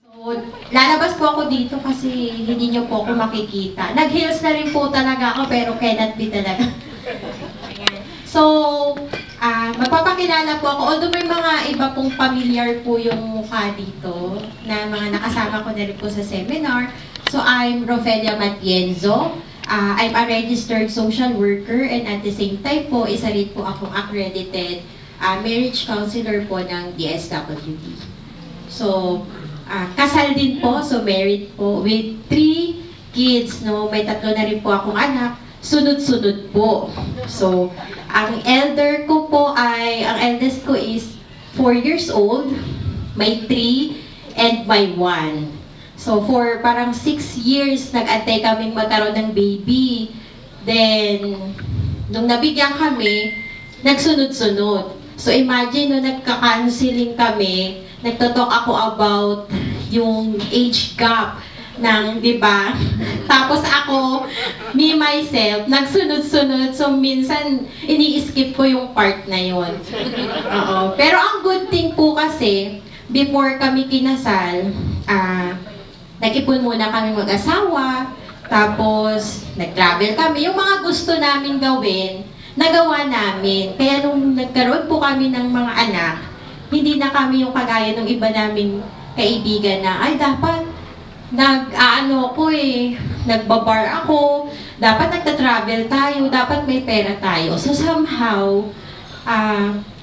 So, lalabas po ako dito kasi hindi niyo po ako makikita. Nag-heels na rin po talaga ako pero cannot be talaga. So, magpapakilala po ako. Although may mga iba pong familiar po yung mukha dito na mga nakasama ko na rin po sa seminar. So, I'm Rofelia Matienzo. I'm a registered social worker and at the same time po, isa rin po akong accredited marriage counselor po ng DSWD. So, kasal din po, so married po with 3 kids, no? May 3 na rin po akong anak, sunod-sunod po. So, ang elder ko po ang eldest ko is 4 years old, may 3, and may 1. So, for parang 6 years, nag-antay kaming magkaroon ng baby. Then, nung nabigyan kami, nagsunod-sunod. So, imagine, nung nagka-counseling kami, nagtotalk ako about yung age gap ng, di ba? Tapos ako, me, myself, nagsunod-sunod. So, minsan, ini-skip ko yung part na yon. Oo. Pero ang good thing po kasi, before kami kinasal, nag-ipon muna kami mag-asawa, tapos nag-travel kami. Yung mga gusto namin gawin, nagawa namin. Kaya nung nagkaroon po kami ng mga anak, hindi na kami yung kagaya ng iba naming kaibigan na, ay dapat nagbabar ako, dapat nagta-travel tayo, dapat may pera tayo. So somehow,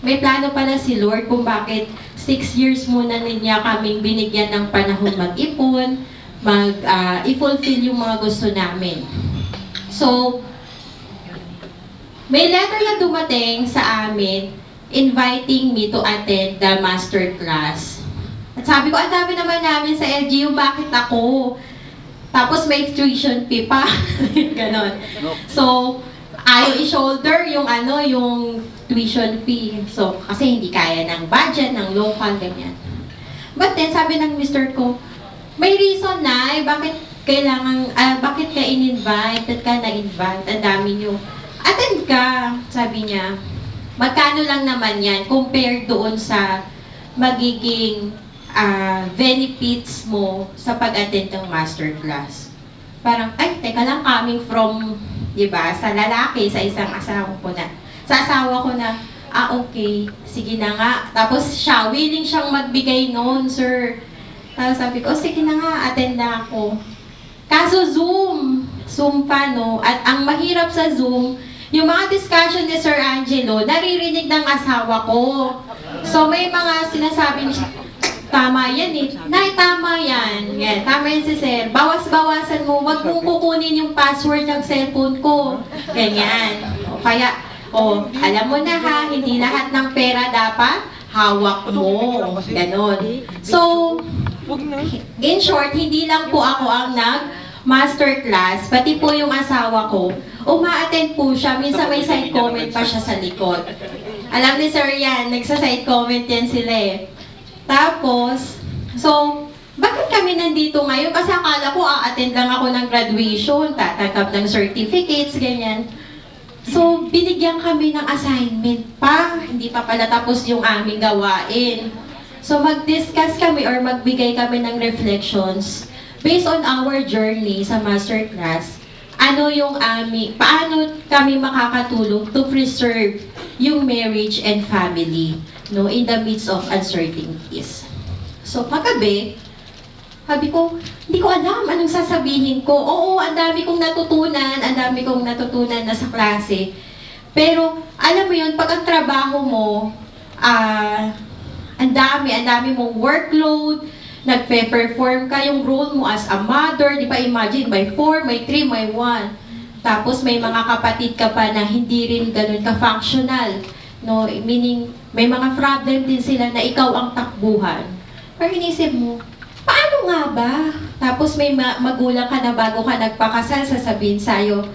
may plano pala si Lord kung bakit 6 years muna niya kaming binigyan ng panahon mag-ipon, i-fulfill yung mga gusto namin. So, may letter na dumating sa amin inviting me to attend the master class. At sabi ko, ang dami naman namin sa LGU, bakit ako? Tapos may tuition fee pa. Ganon. So, ayaw i-shoulder yung yung tuition fee. So, kasi hindi kaya ng budget, ng local, ganyan. But then, sabi ng mister ko, may reason na, bakit bakit ka in-invite, at ka na-invite, ang dami nyo. Attend ka, sabi niya. Magkano lang naman yan, compared doon sa magiging benefits mo sa pag-attend ng masterclass. Parang, ay, teka lang, coming from, di ba, sa lalaki, sa isang asawa ko na. Sa asawa ko na, okay, sige na nga. Tapos siya, willing siyang magbigay noon, sir. Tapos sabi ko, sige na nga, attend na ako. Kaso Zoom pa, no? At ang mahirap sa Zoom, yung mga discussion ni Sir Angelo, naririnig ng asawa ko. So may mga sinasabi niya, tama yan eh. Nay, tama yan. Yan, tama yan si Sir. Bawas-bawasan mo, wag mong kukunin yung password ng cellphone ko. Ganyan. O, kaya, alam mo na ha, hindi lahat ng pera dapat hawak mo. Ganon. So, in short, hindi lang po ako ang nag-masterclass, pati po yung asawa ko, uma-attend po siya. Minsan may side comment pa siya sa likod. Alam ni Sir yan, nagsa-side comment yan sila eh. Tapos, so, bakit kami nandito ngayon? Kasi akala ko, attend lang ako ng graduation, tatanggap ng certificates, ganyan. So, binigyan kami ng assignment pa. Hindi pa pala tapos yung aming gawain. So, mag-discuss kami or magbigay kami ng reflections based on our journey sa masterclass. Paano kami makakatulong to preserve yung marriage and family, no, in the midst of uncertainties. So, paggabi, sabi ko, hindi ko alam anong sasabihin ko. Oo, ang dami kong natutunan na sa klase. Pero, alam mo yun, pag ang trabaho mo, ang dami mong workload, nagpe-perform ka yung role mo as a mother, di ba, imagine, may 4, may 3, may 1. Tapos may mga kapatid ka pa na hindi rin ganun ka-functional. No? Meaning, may mga problem din sila na ikaw ang takbuhan. Pero inisip mo, paano nga ba? Tapos may magulang ka na bago ka nagpakasal, sasabihin sa'yo,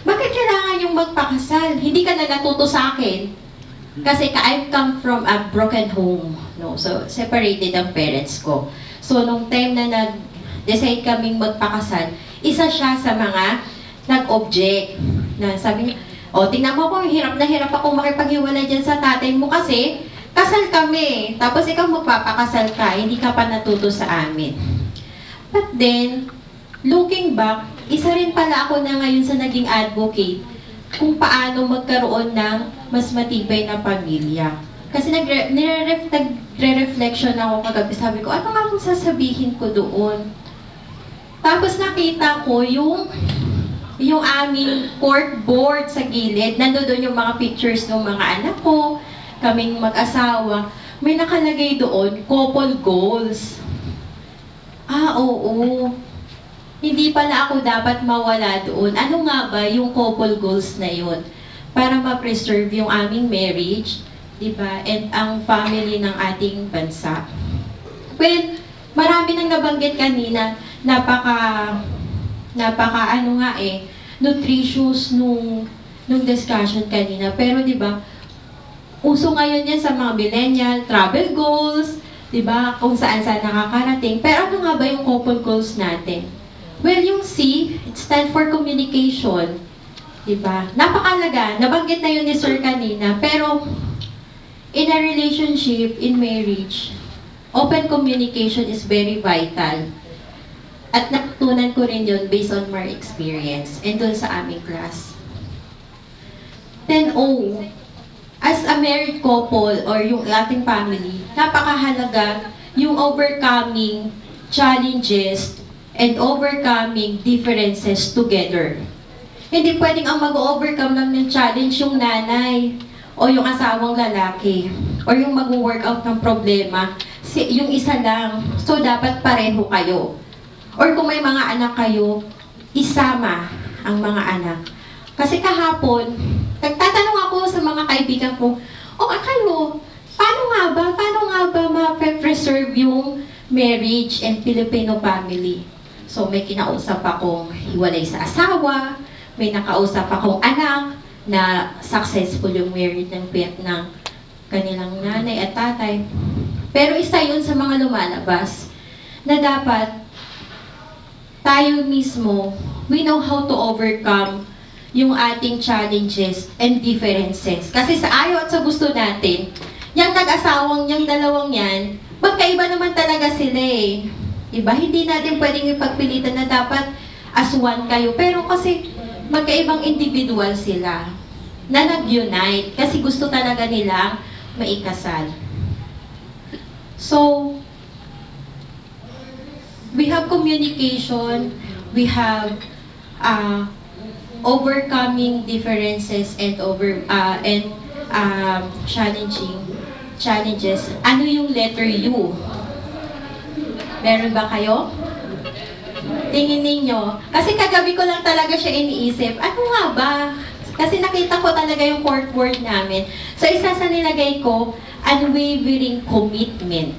bakit kailangan yung magpakasal? Hindi ka na natuto sa akin. Kasi I come from a broken home. No? So, separated ang parents ko. So, nung time na nag-decide kaming magpakasal, isa siya sa mga nag-object. Na sabi niya, tingnan mo ako, hirap na hirap akong makipaghiwalay dyan sa tatay mo kasi kasal kami. Tapos ikaw magpapakasal ka, hindi ka pa natuto sa amin. But then, looking back, isa rin pala ako na ngayon sa naging advocate kung paano magkaroon ng mas matibay na pamilya. Kasi nagre-reflection ako kagabi, sabi ko, ano nga kung sasabihin ko doon? Tapos nakita ko yung aming court board sa gilid, nandoon yung mga pictures ng mga anak ko, kaming mag-asawa, may nakalagay doon, couple goals. Oo. Hindi pala ako dapat mawala doon. Ano nga ba yung couple goals na yun? Para ma-preserve yung aming marriage, diba? And ang family ng ating bansa. Well, marami nang nabanggit kanina, nutritious nung discussion kanina. Pero diba, uso ngayon yan sa mga millennial, travel goals, diba? Kung saan-saan nakakarating. Pero ano nga ba yung couple goals natin? Well, yung C, it stands for communication. Diba? Napakalaga. Nabanggit na yun ni Sir kanina. Pero, in a relationship, in marriage, open communication is very vital. At natutunan ko rin yun based on my experience and dun sa aming class. Then O, as a married couple or yung ating family, napakahalaga yung overcoming challenges and overcoming differences together. Hindi pwedeng ang mag-overcome lang ng challenge yung nanay o yung asawang lalaki or yung mag-work out ng problema, yung isa lang. So, dapat pareho kayo. Or kung may mga anak kayo, isama ang mga anak. Kasi kahapon, nagtatanong ako sa mga kaibigan ko, kayo, paano nga ba ma-preserve yung marriage and Filipino family? So, may kinausap akong hiwalay sa asawa, may nakausap akong anak na successful yung marriage ng kanilang nanay at tatay. Pero isa yun sa mga lumalabas na dapat tayo mismo, we know how to overcome yung ating challenges and differences. Kasi sa ayaw at sa gusto natin, yung nag-asawang yung dalawang yan, magkaiba naman talaga sila eh. Diba? Hindi natin pwedeng ipagpilitan na dapat as one kayo. Pero kasi magkaibang individual sila na nag-unite kasi gusto talaga nilang maikasal. So, we have communication, we have overcoming differences and challenges. Ano yung letter U? Meron ba kayo? Tingin ninyo. Kasi kagabi ko lang talaga siya iniisip. Ano nga ba? Kasi nakita ko talaga yung court word namin. So, isa sa nilagay ko, unwavering commitment.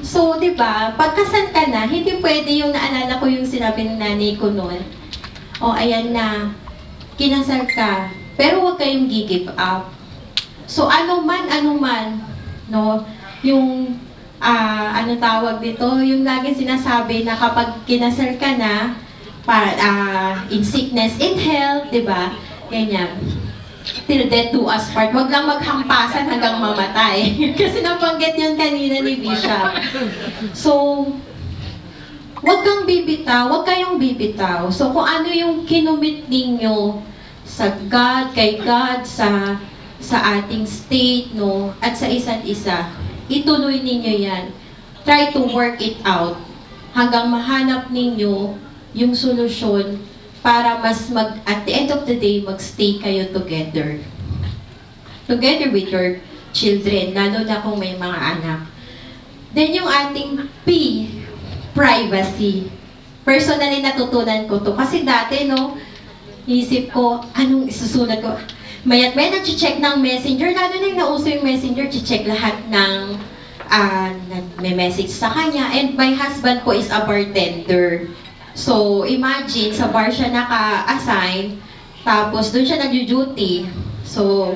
So, di ba, pagkasal ka na, hindi pwede yung naalala ko yung sinabi ng nanay ko noon. Ayan na, kinasal ka, pero huwag kayong give up. So, ano man, no, yung, ano tawag dito, yung laging sinasabi na kapag kinasal ka na, in sickness, in health, di ba? Ganyan. Till death do us part. Huwag lang maghampasan hanggang mamatay. Kasi nabanggit yun kanina ni Bishop. So, huwag kang bibitaw, huwag kayong bibitaw. So, kung ano yung kinumit ninyo sa God, kay God, sa ating state, no, at sa isa't isa, ituloy ninyo yan. Try to work it out hanggang mahanap ninyo yung solusyon para at the end of the day, magstay kayo together. Together with your children, lalo na kung may mga anak. Then yung ating P, privacy. Personally, natutunan ko to. Kasi dati, no, isip ko, anong isusulat ko? Mayat may nag-check ng messenger, lalo na yung nauso yung messenger, check lahat ng may message sa kanya. And my husband po is a bartender. So, imagine, sa bar siya naka-assign, tapos doon siya nag-duty. So,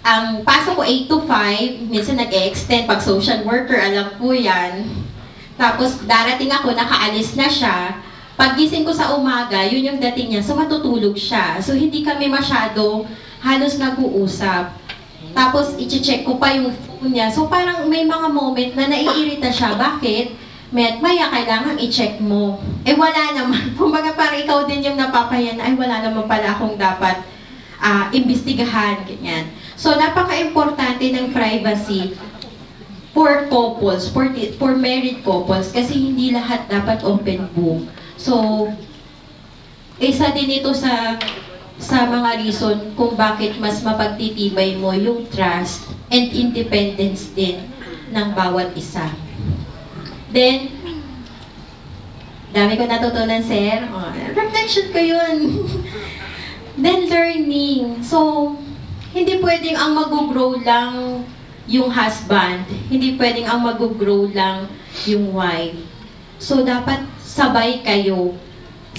ang pasok ko 8 to 5, minsan nag-extend, pag social worker, alam po yan. Tapos, darating ako, nakaalis na siya. Paggising ko sa umaga, yun yung dating niya, so matutulog siya. So, hindi kami masyado halos nag-uusap. Tapos, i-check ko pa yung phone niya. So, parang may mga moment na naiirita siya. Bakit? Maya't maya, kailangan i-check mo. Eh wala naman. Kumbaga parang ikaw din yung napapayan na, ay wala naman pala akong dapat imbestigahan, ganyan. So, napaka-importante ng privacy for couples, for married couples, kasi hindi lahat dapat open book. So, isa din ito sa mga reason kung bakit mas mapagtitibay mo yung trust and independence din ng bawat isa. Then, dami ko natutunan, sir. Oh, reflection ko yun. Then, learning. So, hindi pwedeng ang mag-grow lang yung husband. Hindi pwedeng ang mag-grow lang yung wife. So, dapat sabay kayo.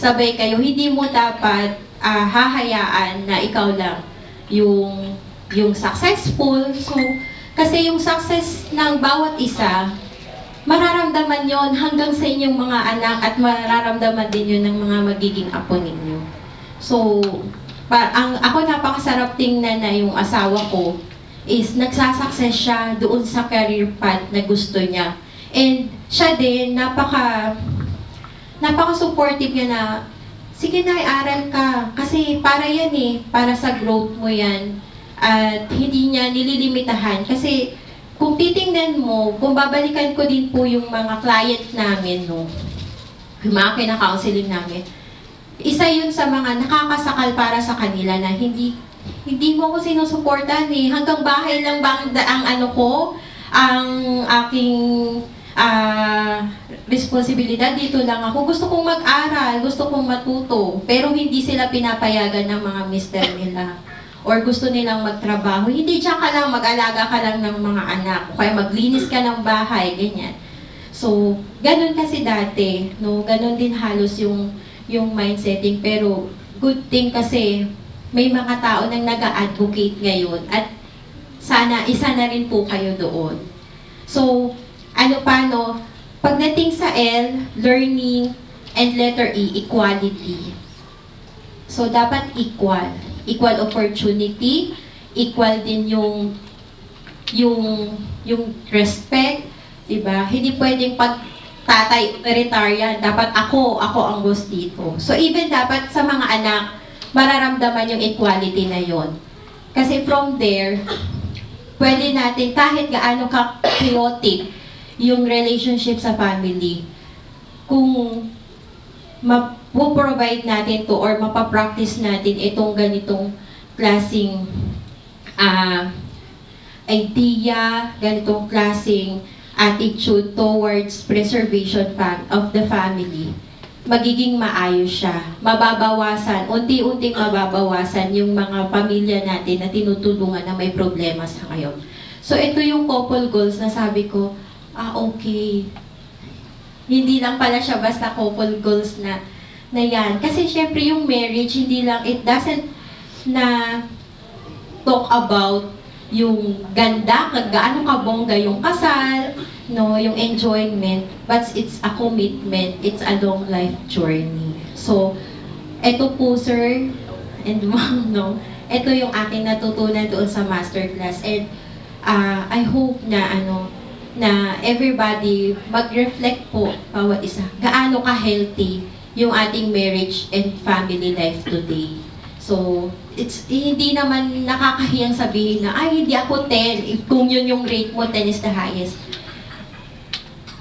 Sabay kayo. Hindi mo dapat hahayaan na ikaw lang yung successful. So, kasi yung success ng bawat isa, mararamdaman yon hanggang sa inyong mga anak at mararamdaman din yun ng mga magiging apo ninyo. So, ako napakasarap tingnan na yung asawa ko is nagsasucess siya doon sa career path na gusto niya. And siya din, napaka-supportive niya na, sige na, aral ka. Kasi para yan para sa growth mo yan. At hindi niya nililimitahan. Kasi kung titingnan mo, kung babalikan ko din po yung mga client namin, no, yung mga kinakaunseling namin, isa yun sa mga nakakasakal para sa kanila na hindi mo ko sinusuportan hanggang bahay lang bang ang aking responsibilidad dito lang ako. Gusto kong mag-aral, gusto kong matuto, pero hindi sila pinapayagan ng mga mister nila. Or gusto nilang magtrabaho. Hindi diyan ka lang, mag-alaga ka lang ng mga anak. O kaya maglinis ka ng bahay, ganyan. So, ganun kasi dati, no? Ganun din halos yung mindsetting. Pero, good thing kasi, may mga tao nang nag-a-advocate ngayon. At sana, isa na rin po kayo doon. So, pagdating sa L, learning, and letter E, equality. So, dapat equal. Equal opportunity, equal din yung respect, diba? Hindi pwedeng pag tatay authoritarian, dapat ako ang boss dito. So even dapat sa mga anak, mararamdaman yung equality na yon. Kasi from there, pwede natin kahit gaano ka chaotic yung relationship sa family, kung provide natin to or mapapractice natin itong ganitong klaseng idea, ganitong klaseng attitude towards preservation of the family, magiging maayos siya. Mababawasan, unti-unting mababawasan yung mga pamilya natin na tinutulungan na may problema sa ngayon. So ito yung couple goals na sabi ko, okay. Hindi lang pala siya basta couple goals na yan. Kasi syempre yung marriage, hindi lang, it doesn't na talk about yung ganda, gaano kabongga yung kasal, no, yung enjoyment, but it's a commitment, it's a long life journey. So, eto po sir, and ma'am, no, eto yung aking natutunan doon sa masterclass. And I hope na na everybody mag-reflect po bawat isa. Gaano ka-healthy yung ating marriage and family life today. So, hindi naman nakakahiyang sabihin na, ay, hindi ako 10. Kung yun yung rate mo, 10 is the highest.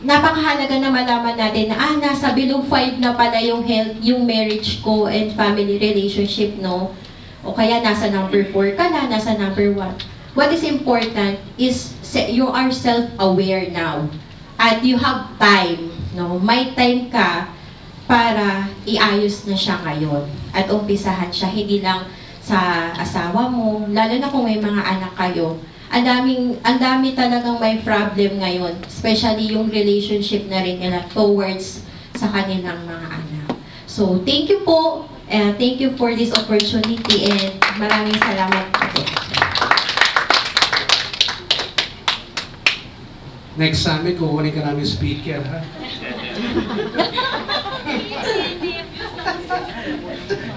Napakahalaga na malaman natin na, nasa below 5 na pala yung health, yung marriage ko and family relationship, no? O kaya nasa number 4 ka na, nasa number 1. What is important is you are self-aware now. At you have time, no? May time ka para iayos na siya ngayon. At umpisahan siya, hindi lang sa asawa mo, lalo na kung may mga anak kayo. Ang dami talagang may problem ngayon, especially yung relationship na rin nila towards sa kanilang mga anak. So, thank you po. Thank you for this opportunity and maraming salamat po. Next summit, kukunin ka namin speaker, ha?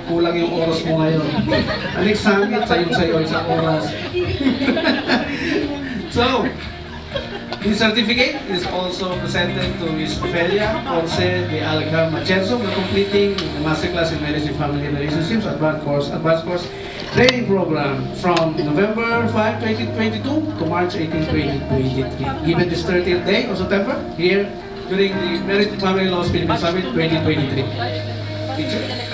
Kulang yung oras mo ngayon. Next summit, sayo-sayo isang oras. So, This certificate is also presented to Ms. Ofelia Ponce de Algar Machenzo for completing the Masterclass in Marriage and Family Relationships Advanced Course Training Program from November 5, 2022 to March 18, 2023. Given this 30th day of September, here during the Marriage and Family Laws Philippine Summit 2023. Teacher.